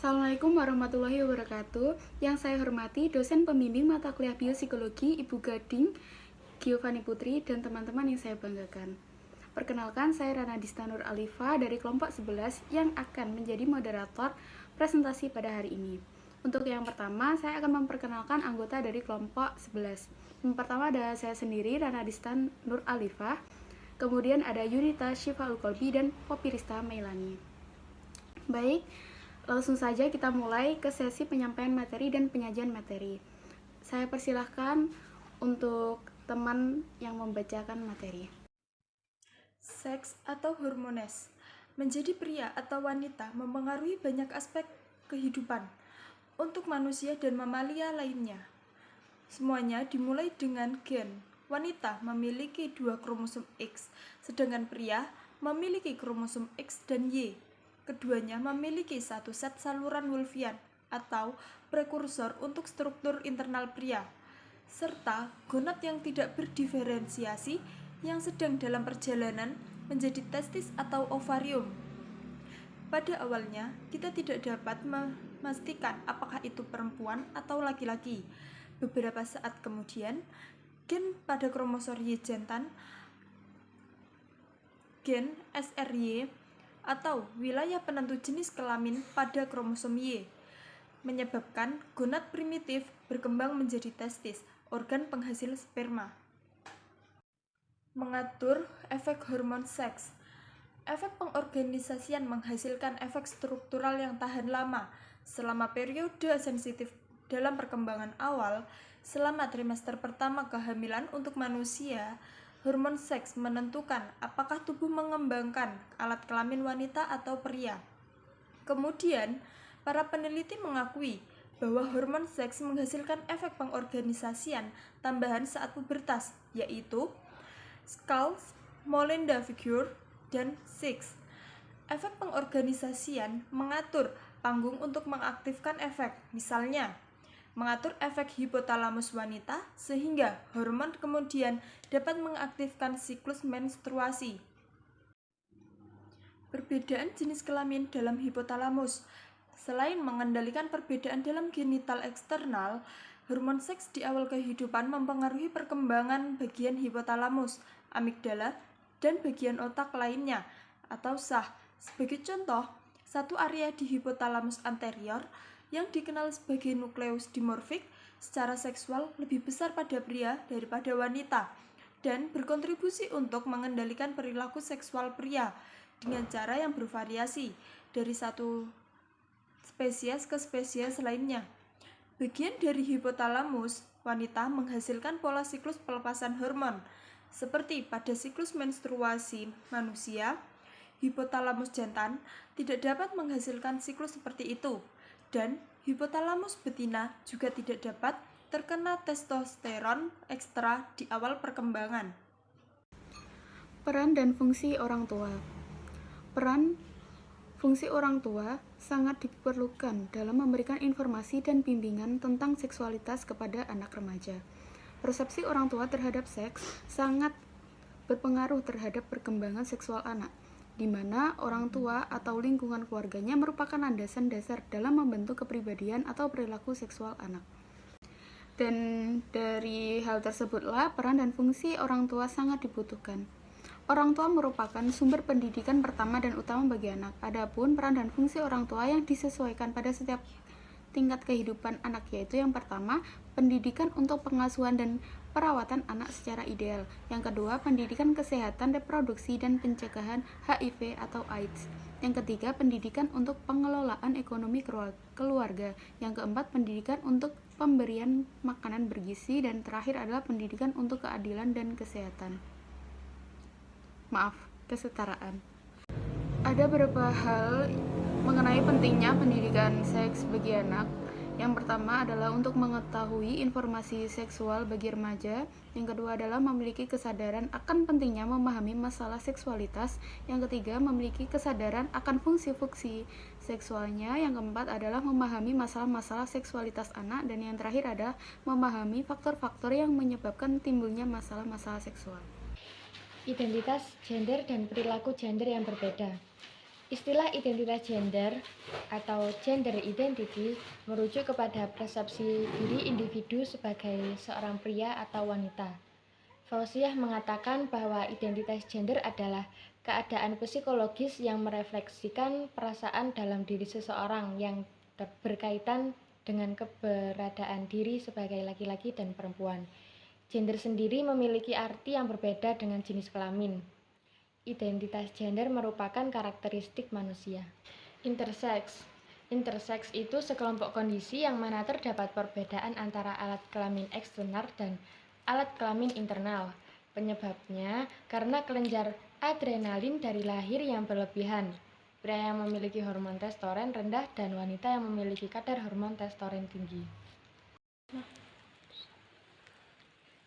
Assalamualaikum warahmatullahi wabarakatuh. Yang saya hormati dosen pembimbing mata kuliah biopsikologi Ibu Gading Giovanni Putri dan teman-teman yang saya banggakan. Perkenalkan, saya Rana Dista Nur Alifa dari kelompok 11 yang akan menjadi moderator presentasi pada hari ini. Untuk yang pertama, saya akan memperkenalkan anggota dari kelompok 11. Yang pertama ada saya sendiri, Rana Dista Nur Alifa. Kemudian ada Yunita Syifa Ulkolbi dan Popirista Mailani. Baik, langsung saja kita mulai ke sesi penyampaian materi dan penyajian materi. Saya persilahkan untuk teman yang membacakan materi. Seks atau hormones. Menjadi pria atau wanita mempengaruhi banyak aspek kehidupan untuk manusia dan mamalia lainnya. Semuanya dimulai dengan gen. Wanita memiliki 2 kromosom X, sedangkan pria memiliki kromosom X dan Y. Keduanya memiliki satu set saluran Wolffian atau prekursor untuk struktur internal pria, serta gonad yang tidak berdiferensiasi yang sedang dalam perjalanan menjadi testis atau ovarium. Pada awalnya, kita tidak dapat memastikan apakah itu perempuan atau laki-laki. Beberapa saat kemudian, gen pada kromosom Y jantan, gen SRY, atau wilayah penentu jenis kelamin pada kromosom Y, menyebabkan gonad primitif berkembang menjadi testis, organ penghasil sperma. Mengatur efek hormon seks. Efek pengorganisasian menghasilkan efek struktural yang tahan lama selama periode sensitif dalam perkembangan awal. Selama trimester pertama kehamilan untuk manusia, hormon seks menentukan apakah tubuh mengembangkan alat kelamin wanita atau pria. Kemudian, para peneliti mengakui bahwa hormon seks menghasilkan efek pengorganisasian tambahan saat pubertas, yaitu Schultz, Mollenda-Figure, dan Sixx. Efek pengorganisasian mengatur panggung untuk mengaktifkan efek, misalnya mengatur efek hipotalamus wanita sehingga hormon kemudian dapat mengaktifkan siklus menstruasi. Perbedaan jenis kelamin dalam hipotalamus. Selain mengendalikan perbedaan dalam genital eksternal, hormon seks di awal kehidupan mempengaruhi perkembangan bagian hipotalamus, amigdala, dan bagian otak lainnya atau sah. Sebagai contoh, satu area di hipotalamus anterior yang dikenal sebagai nukleus dimorfik secara seksual lebih besar pada pria daripada wanita dan berkontribusi untuk mengendalikan perilaku seksual pria dengan cara yang bervariasi dari satu spesies ke spesies lainnya. Bagian dari hipotalamus wanita menghasilkan pola siklus pelepasan hormon. Seperti pada siklus menstruasi manusia, hipotalamus jantan tidak dapat menghasilkan siklus seperti itu, dan hipotalamus betina juga tidak dapat terkena testosteron ekstra di awal perkembangan. Peran dan fungsi orang tua. Peran fungsi orang tua sangat diperlukan dalam memberikan informasi dan bimbingan tentang seksualitas kepada anak remaja. Persepsi orang tua terhadap seks sangat berpengaruh terhadap perkembangan seksual anak, di mana orang tua atau lingkungan keluarganya merupakan landasan dasar dalam membentuk kepribadian atau perilaku seksual anak. Dan dari hal tersebutlah peran dan fungsi orang tua sangat dibutuhkan. Orang tua merupakan sumber pendidikan pertama dan utama bagi anak. Adapun peran dan fungsi orang tua yang disesuaikan pada setiap tingkat kehidupan anak, yaitu yang pertama, pendidikan untuk pengasuhan dan perawatan anak secara ideal. Yang kedua, pendidikan kesehatan reproduksi dan pencegahan HIV atau AIDS. Yang ketiga, pendidikan untuk pengelolaan ekonomi keluarga. Yang keempat, pendidikan untuk pemberian makanan bergizi. Dan terakhir adalah pendidikan untuk keadilan dan kesetaraan. Ada beberapa hal mengenai pentingnya pendidikan seks bagi anak. Yang pertama adalah untuk mengetahui informasi seksual bagi remaja. Yang kedua adalah memiliki kesadaran akan pentingnya memahami masalah seksualitas. Yang ketiga, memiliki kesadaran akan fungsi-fungsi seksualnya. Yang keempat adalah memahami masalah-masalah seksualitas anak. Dan yang terakhir adalah memahami faktor-faktor yang menyebabkan timbulnya masalah-masalah seksual. Identitas gender dan perilaku gender yang berbeda. Istilah identitas gender atau gender identity merujuk kepada persepsi diri individu sebagai seorang pria atau wanita. Fauziah mengatakan bahwa identitas gender adalah keadaan psikologis yang merefleksikan perasaan dalam diri seseorang yang berkaitan dengan keberadaan diri sebagai laki-laki dan perempuan. Gender sendiri memiliki arti yang berbeda dengan jenis kelamin. Identitas gender merupakan karakteristik manusia. Intersex. Intersex itu sekelompok kondisi yang mana terdapat perbedaan antara alat kelamin eksternal dan alat kelamin internal. Penyebabnya karena kelenjar adrenalin dari lahir yang berlebihan. Pria yang memiliki hormon testosteron rendah dan wanita yang memiliki kadar hormon testosteron tinggi.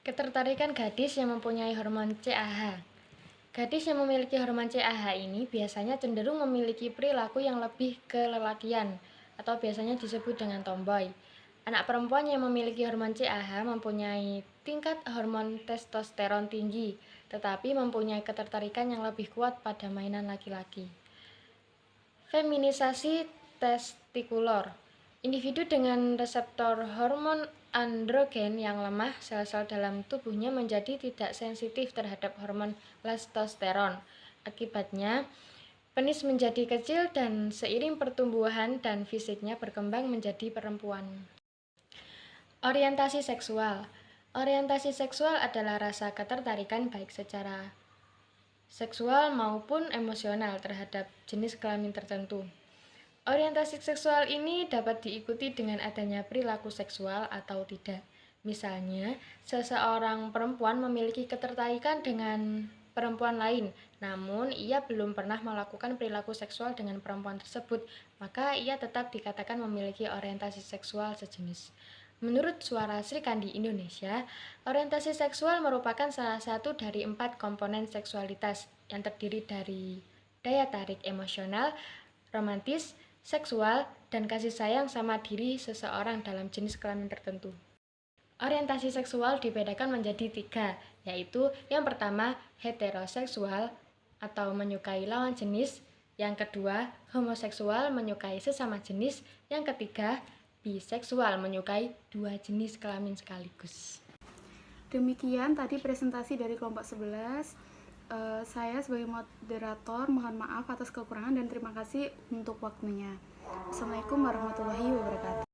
Ketertarikan gadis yang mempunyai hormon CAH. Gadis yang memiliki hormon CAH ini biasanya cenderung memiliki perilaku yang lebih kelelakian atau biasanya disebut dengan tomboy. Anak perempuan yang memiliki hormon CAH mempunyai tingkat hormon testosteron tinggi, tetapi mempunyai ketertarikan yang lebih kuat pada mainan laki-laki. Feminisasi testikulor. Individu dengan reseptor hormon androgen yang lemah, sel-sel dalam tubuhnya menjadi tidak sensitif terhadap hormon testosteron. Akibatnya, penis menjadi kecil dan seiring pertumbuhan dan fisiknya berkembang menjadi perempuan. Orientasi seksual. Orientasi seksual adalah rasa ketertarikan baik secara seksual maupun emosional terhadap jenis kelamin tertentu. Orientasi seksual ini dapat diikuti dengan adanya perilaku seksual atau tidak. Misalnya, seseorang perempuan memiliki ketertarikan dengan perempuan lain, namun ia belum pernah melakukan perilaku seksual dengan perempuan tersebut, maka ia tetap dikatakan memiliki orientasi seksual sejenis. Menurut Suara Sri Kandi Indonesia, orientasi seksual merupakan salah satu dari 4 komponen seksualitas yang terdiri dari daya tarik emosional, romantis, seksual, dan kasih sayang sama diri seseorang dalam jenis kelamin tertentu. Orientasi seksual dibedakan menjadi 3, yaitu yang pertama heteroseksual atau menyukai lawan jenis, yang kedua homoseksual menyukai sesama jenis, yang ketiga biseksual menyukai 2 jenis kelamin sekaligus. Demikian tadi presentasi dari kelompok 11. Saya sebagai moderator mohon maaf atas kekurangan dan terima kasih untuk waktunya. Assalamualaikum warahmatullahi wabarakatuh.